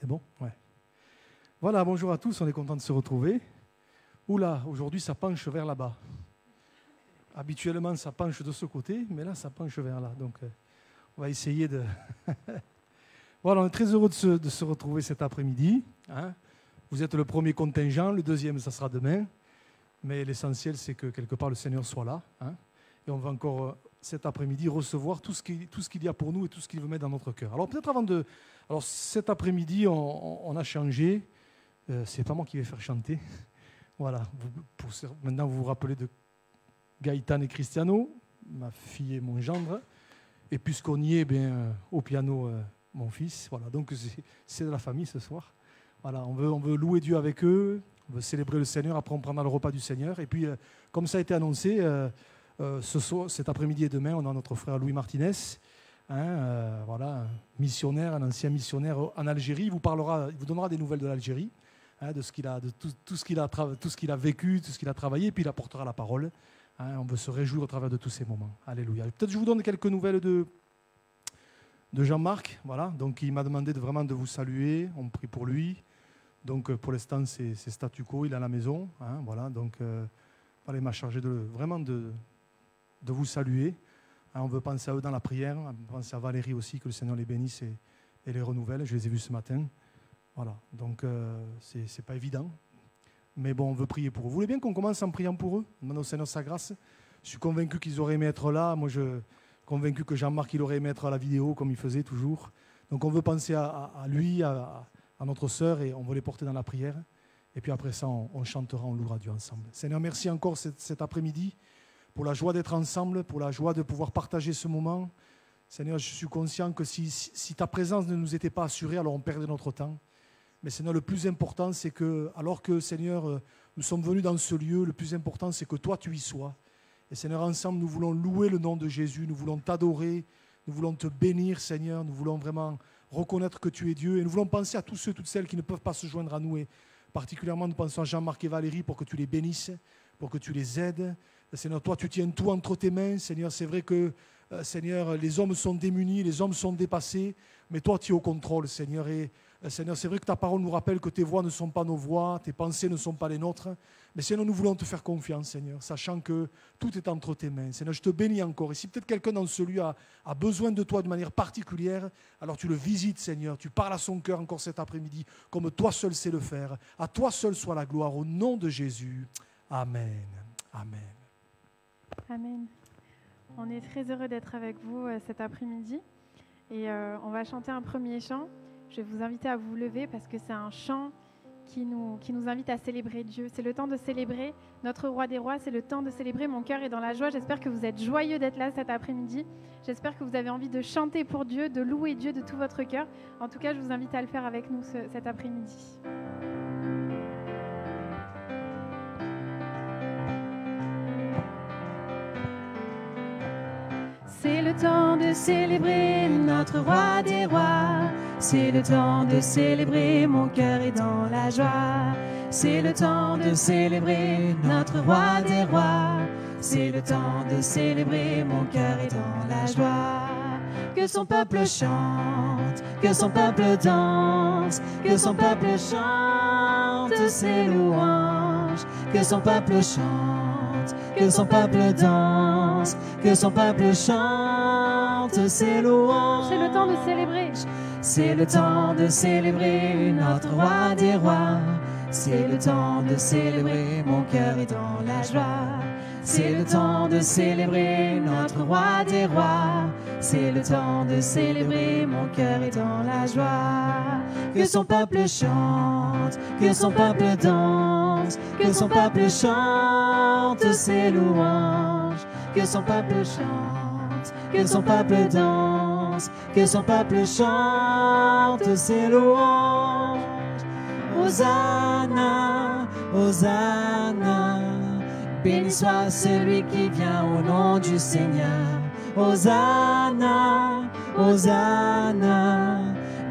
bon? Ouais. Voilà, bonjour à tous, on est content de se retrouver. Oula, aujourd'hui ça penche vers là-bas. Habituellement ça penche de ce côté, mais là ça penche vers là. Donc on va essayer de... Voilà, on est très heureux de se retrouver cet après-midi. Hein. Vous êtes le premier contingent, le deuxième ça sera demain. Mais l'essentiel c'est que quelque part le Seigneur soit là. Hein. Et on va encore cet après-midi recevoir tout ce qu'il y a pour nous et tout ce qu'il veut mettre dans notre cœur. Alors peut-être avant de... Alors cet après-midi on a changé. C'est pas moi qui vais faire chanter. Voilà. Maintenant, vous vous rappelez de Gaëtan et Cristiano, ma fille et mon gendre. Et puisqu'on y est, au piano, mon fils. Voilà. Donc, c'est de la famille ce soir. Voilà. On veut louer Dieu avec eux. On veut célébrer le Seigneur. Après, on prendra le repas du Seigneur. Et puis, comme ça a été annoncé, ce soir, cet après-midi et demain, on a notre frère Louis Martinez. Voilà, un missionnaire, un ancien missionnaire en Algérie. Il vous donnera des nouvelles de l'Algérie. De tout ce qu'il a vécu, tout ce qu'il a travaillé, et puis il apportera la parole. On veut se réjouir au travers de tous ces moments. Alléluia. Peut-être je vous donne quelques nouvelles de Jean-Marc. Voilà. Donc il m'a demandé vraiment de vous saluer. On prie pour lui. Donc pour l'instant c'est statu quo, il est à la maison. Voilà. Donc voilà, il m'a chargé vraiment de vous saluer. On veut penser à eux dans la prière. On veut penser à Valérie aussi, que le Seigneur les bénisse et les renouvelle. Je les ai vus ce matin. Voilà, donc c'est pas évident, mais bon, on veut prier pour eux. Vous voulez bien qu'on commence en priant pour eux, demandant au Seigneur sa grâce? Je suis convaincu qu'ils auraient aimé être là. Moi, je suis convaincu que Jean-Marc, il aurait aimé être à la vidéo, comme il faisait toujours. Donc on veut penser à lui, à notre sœur, et on veut les porter dans la prière. Et puis après ça, on chantera, on louera Dieu ensemble. Seigneur, merci encore cet après-midi pour la joie d'être ensemble, pour la joie de pouvoir partager ce moment. Seigneur, je suis conscient que si ta présence ne nous était pas assurée, alors on perdait notre temps. Mais Seigneur, le plus important, c'est que, alors que Seigneur, nous sommes venus dans ce lieu, le plus important, c'est que toi, tu y sois. Et Seigneur, ensemble, nous voulons louer le nom de Jésus, nous voulons t'adorer, nous voulons te bénir, Seigneur, nous voulons vraiment reconnaître que tu es Dieu, et nous voulons penser à tous ceux, toutes celles qui ne peuvent pas se joindre à nous, et particulièrement nous pensons à Jean-Marc et Valérie pour que tu les bénisses, pour que tu les aides. Seigneur, toi, tu tiens tout entre tes mains. Seigneur, c'est vrai que, Seigneur, les hommes sont démunis, les hommes sont dépassés, mais toi, tu es au contrôle, Seigneur, et Seigneur, c'est vrai que ta parole nous rappelle que tes voix ne sont pas nos voix, tes pensées ne sont pas les nôtres. Mais Seigneur, nous voulons te faire confiance, Seigneur, sachant que tout est entre tes mains. Seigneur, je te bénis encore. Et si peut-être quelqu'un dans ce lieu a besoin de toi de manière particulière, alors tu le visites, Seigneur. Tu parles à son cœur encore cet après-midi, comme toi seul sais le faire. À toi seul soit la gloire, au nom de Jésus. Amen. Amen. Amen. On est très heureux d'être avec vous cet après-midi. Et on va chanter un premier chant. Je vais vous inviter à vous lever parce que c'est un chant qui nous invite à célébrer Dieu. C'est le temps de célébrer notre roi des rois, c'est le temps de célébrer. Mon cœur est dans la joie. J'espère que vous êtes joyeux d'être là cet après-midi. J'espère que vous avez envie de chanter pour Dieu, de louer Dieu de tout votre cœur. En tout cas, je vous invite à le faire avec nous cet après-midi. C'est le temps de célébrer notre roi des rois. C'est le temps de célébrer, mon cœur est dans la joie. C'est le temps de célébrer notre roi des rois. C'est le temps de célébrer, mon cœur est dans la joie. Que son peuple chante, que son peuple danse, que son peuple chante ses louanges. Que son peuple chante, que son peuple danse, que son peuple chante ses louanges. C'est le temps de célébrer. C'est le temps de célébrer notre roi des rois. C'est le temps de célébrer, mon cœur est dans la joie. C'est le temps de célébrer notre roi des rois. C'est le temps de célébrer, mon cœur est dans la joie. Que son peuple chante, que son peuple danse, que son peuple chante ses louanges. Que son peuple chante, que son peuple danse, que son peuple chante ses louanges. Hosanna, Hosanna, béni soit celui qui vient au nom du Seigneur. Hosanna, Hosanna,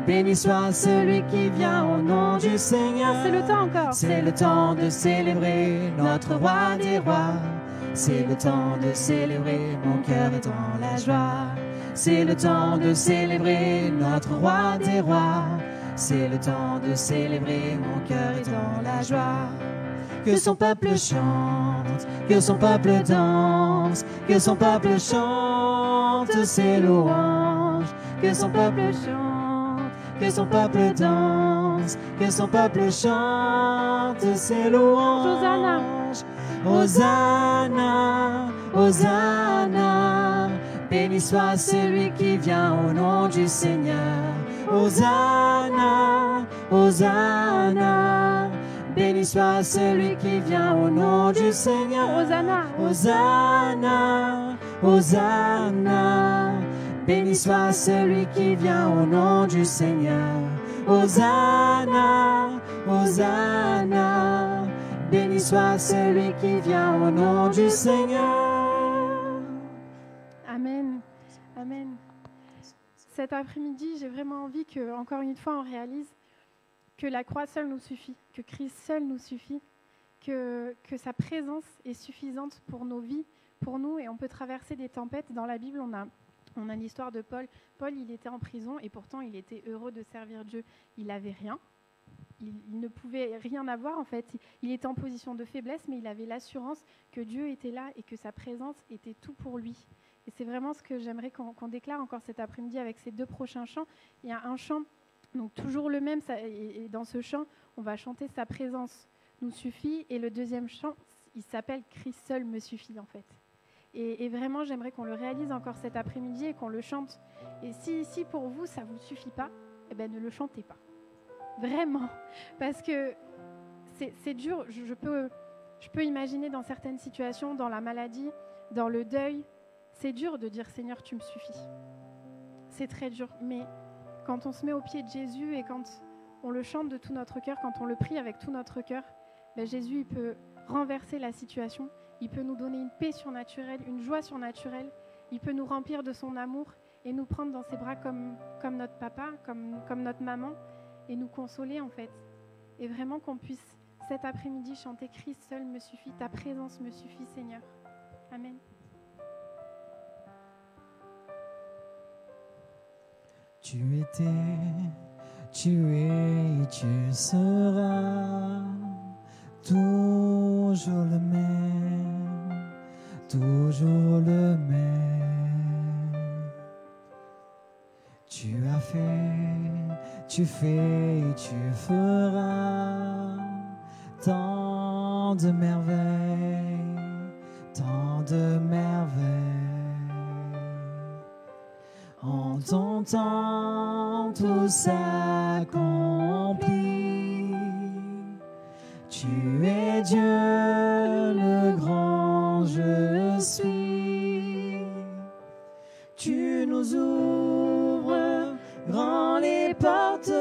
béni soit celui qui vient au nom du Seigneur. C'est le temps encore. C'est le temps de célébrer notre roi des rois. C'est le temps de célébrer, mon cœur est dans la joie. C'est le temps de célébrer notre roi des rois. c'est le temps de célébrer, mon cœur est dans la joie. Que son peuple chante, que son peuple danse, que son peuple chante ses louanges, que son peuple chante, que son peuple danse, que son peuple chante ses louanges. Hosanna, Hosanna, Hosanna, béni soit celui qui vient au nom du Seigneur. Hosanna, Hosanna, béni soit celui qui vient au nom du Seigneur. Hosanna, Hosanna, Hosanna, béni soit celui qui vient au nom du Seigneur. Hosanna, Hosanna, béni soit celui qui vient au nom du Seigneur. Amen. Amen. Cet après-midi, j'ai vraiment envie que, encore une fois, on réalise que la croix seule nous suffit, que Christ seul nous suffit, que sa présence est suffisante pour nos vies, pour nous, et on peut traverser des tempêtes. Dans la Bible, on a l'histoire de Paul. Paul, il était en prison et pourtant, il était heureux de servir Dieu. Il n'avait rien. Il ne pouvait rien avoir, en fait. Il était en position de faiblesse, mais il avait l'assurance que Dieu était là et que sa présence était tout pour lui. Et c'est vraiment ce que j'aimerais qu'on déclare encore cet après-midi avec ces 2 prochains chants. Il y a un chant, donc toujours le même, et dans ce chant, on va chanter « Sa présence nous suffit ». Et le deuxième chant, il s'appelle « Christ seul me suffit » en fait. Et vraiment, j'aimerais qu'on le réalise encore cet après-midi et qu'on le chante. Et si pour vous, ça ne vous suffit pas, eh ben, ne le chantez pas. Vraiment. Parce que c'est dur. Je peux imaginer dans certaines situations, dans la maladie, dans le deuil, c'est dur de dire « Seigneur, tu me suffis ». C'est très dur. Mais quand on se met au pied de Jésus et quand on le chante de tout notre cœur, quand on le prie avec tout notre cœur, ben Jésus il peut renverser la situation. Il peut nous donner une paix surnaturelle, une joie surnaturelle. Il peut nous remplir de son amour et nous prendre dans ses bras comme notre papa, comme notre maman, et nous consoler en fait. Et vraiment qu'on puisse cet après-midi chanter « Christ seul me suffit, ta présence me suffit Seigneur ». Amen. Tu étais, tu es et tu seras toujours le même, toujours le même. Tu as fait, tu fais et tu feras tant de merveilles, tant de merveilles. En ton temps, tout s'accomplit. Tu es Dieu, le grand je suis. Tu nous ouvres grand les portes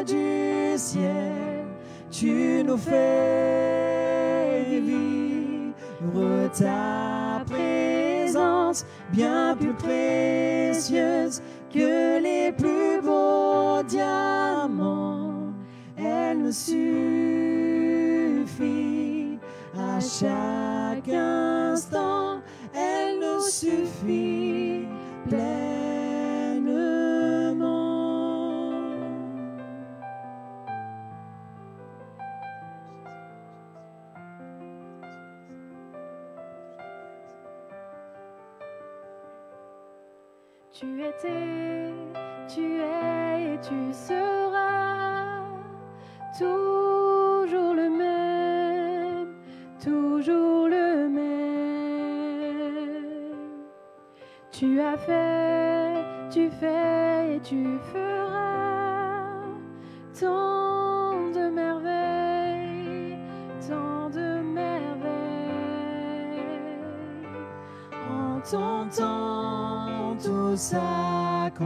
du ciel. Tu nous fais vivre ta présence, bien plus précieuse que les plus beaux diamants. Elle nous suffit à chaque instant. Elle nous suffit pleinement. Tu étais, tu es et tu seras toujours le même, toujours le même. Tu as fait, tu fais et tu feras tant de merveilles, tant de merveilles. En ton temps, tout s'accomplit.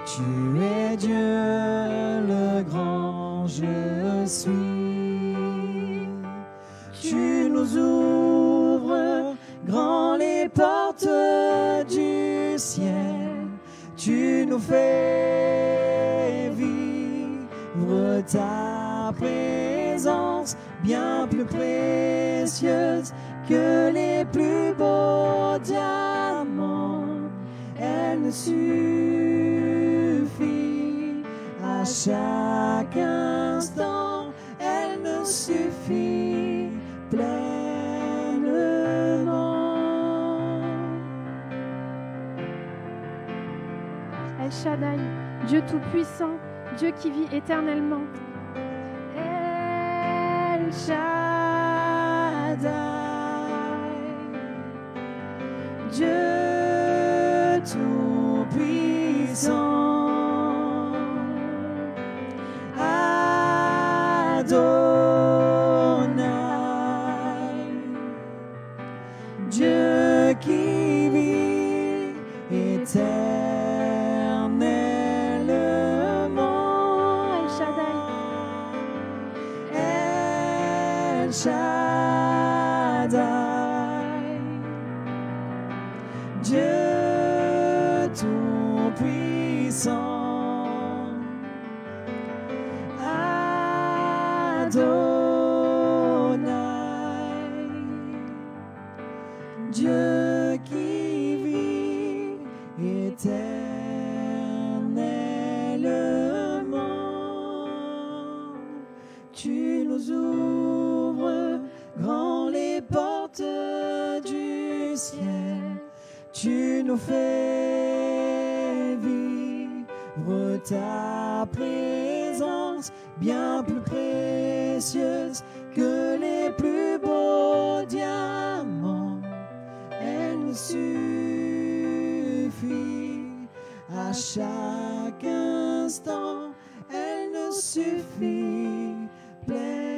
Tu es Dieu, le grand je suis. Tu nous ouvres grand les portes du ciel. Tu nous fais vivre ta présence, bien plus précieuse que les plus beaux diamants. Elle nous suffit À chaque instant, elle nous suffit pleinement. El Shaddai, Dieu Tout-Puissant, Dieu qui vit éternellement. El Shaddai, Dieu Tout-Puissant. Adonai, Dieu qui vit éternellement. El Shaddai, El Shaddai, Dieu Tout-Puissant. Adonai, Dieu qui vit éternellement. Tu nous ouvres grand les portes du ciel, tu nous fais vivre ta présence bien plus précieuse que les plus beaux diamants. Elle nous suffit à chaque instant, elle nous suffit pleinement.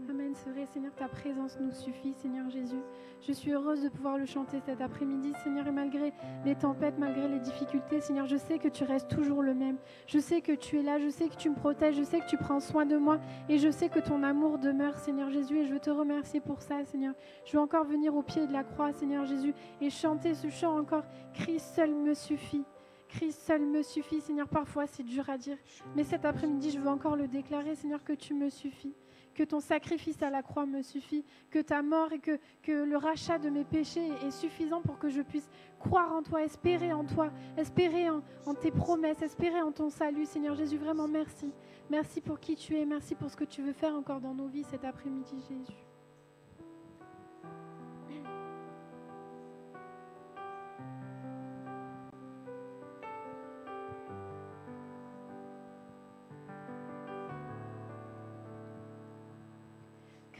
Amen, c'est vrai Seigneur, ta présence nous suffit Seigneur Jésus. Je suis heureuse de pouvoir le chanter cet après-midi, Seigneur, et malgré les tempêtes, malgré les difficultés, Seigneur, je sais que tu restes toujours le même. Je sais que tu es là, je sais que tu me protèges, je sais que tu prends soin de moi, et je sais que ton amour demeure, Seigneur Jésus, et je veux te remercier pour ça, Seigneur. Je veux encore venir au pied de la croix, Seigneur Jésus, et chanter ce chant encore. Christ seul me suffit. Christ seul me suffit, Seigneur. Parfois, c'est dur à dire, mais cet après-midi, je veux encore le déclarer, Seigneur, que tu me suffis. Que ton sacrifice à la croix me suffit, que ta mort et que le rachat de mes péchés est suffisant pour que je puisse croire en toi, espérer en toi, espérer en tes promesses, espérer en ton salut. Seigneur Jésus, vraiment merci. Merci pour qui tu es, merci pour ce que tu veux faire encore dans nos vies cet après-midi, Jésus.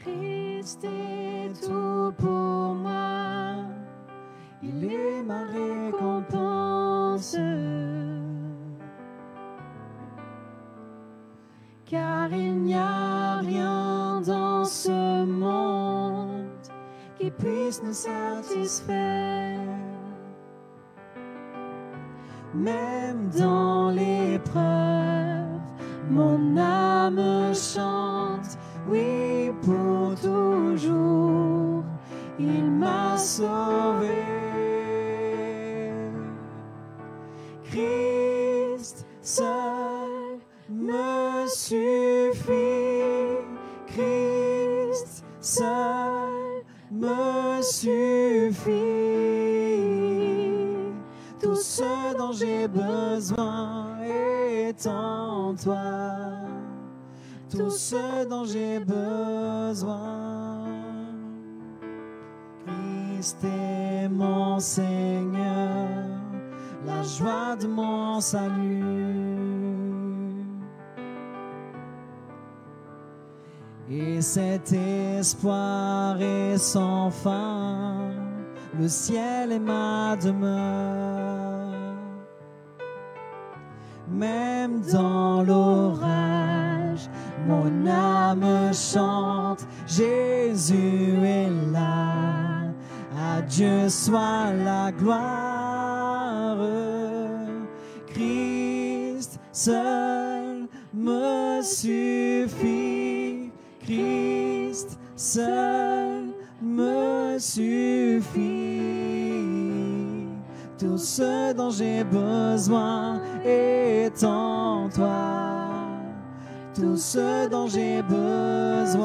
Christ est tout pour moi, il est ma récompense. Car il n'y a rien dans ce monde qui puisse nous satisfaire. Même dans l'épreuve, mon âme chante. Oui, pour toujours, il m'a sauvé. Christ seul me suffit. Christ seul me suffit. Tout ce dont j'ai besoin est en toi. Tout ce dont j'ai besoin. Christ est mon Seigneur, la joie de mon salut. Et cet espoir est sans fin, le ciel est ma demeure. Même dans l'orage, mon âme chante, Jésus est là, à Dieu soit la gloire. Christ seul me suffit, Christ seul me suffit. Tout ce dont j'ai besoin est en toi. Tout ce dont j'ai besoin.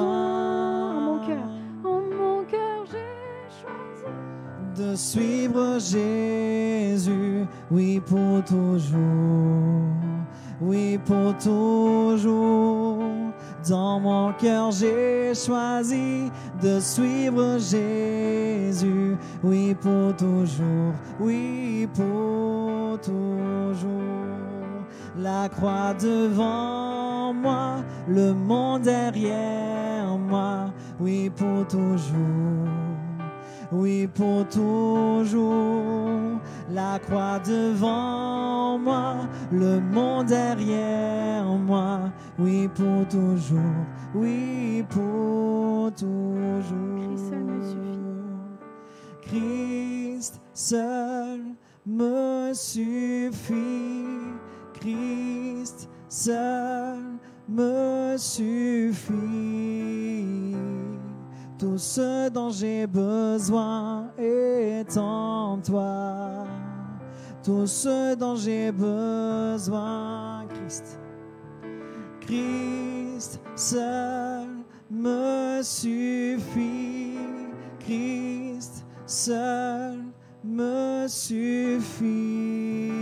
En mon cœur j'ai choisi de te suivre Jésus, oui pour toujours, oui pour toujours. Dans mon cœur j'ai choisi de suivre Jésus, oui pour toujours, oui pour toujours. La croix devant moi, le monde derrière moi, oui pour toujours, oui pour toujours. La croix devant moi, le monde derrière moi, oui pour toujours, oui pour toujours. Christ seul me suffit. Christ seul me suffit. Tout ce dont j'ai besoin est en toi. Tout ce dont j'ai besoin, Christ. Christ seul me suffit. Christ seul me suffit.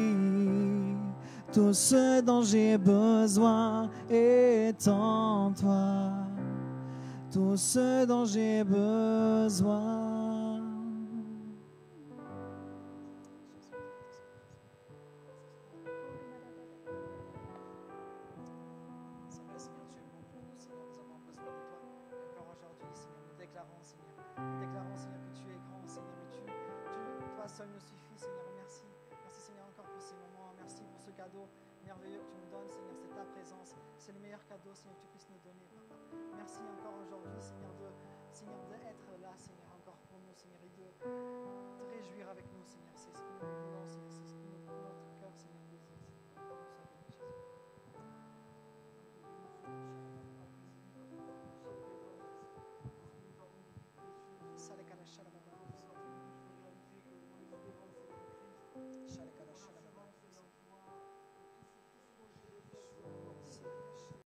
Tout ce dont j'ai besoin est en toi. Tout ce dont j'ai besoin. Seigneur, tu es bon pour nous, Seigneur, nous avons besoin de toi. Encore aujourd'hui, Seigneur, nous déclarons, Seigneur, Seigneur, que tu es grand, Seigneur, et toi seul nous suffit, Seigneur. Merci. Merci, Seigneur, encore pour ces moments. Merci pour ce cadeau merveilleux que tu nous donnes, Seigneur. C'est ta présence. C'est le meilleur cadeau, Seigneur, que tu puisses nous donner, Papa. Merci encore aujourd'hui, Seigneur, d'être là, Seigneur, encore pour nous, Seigneur, et de te réjouir avec nous,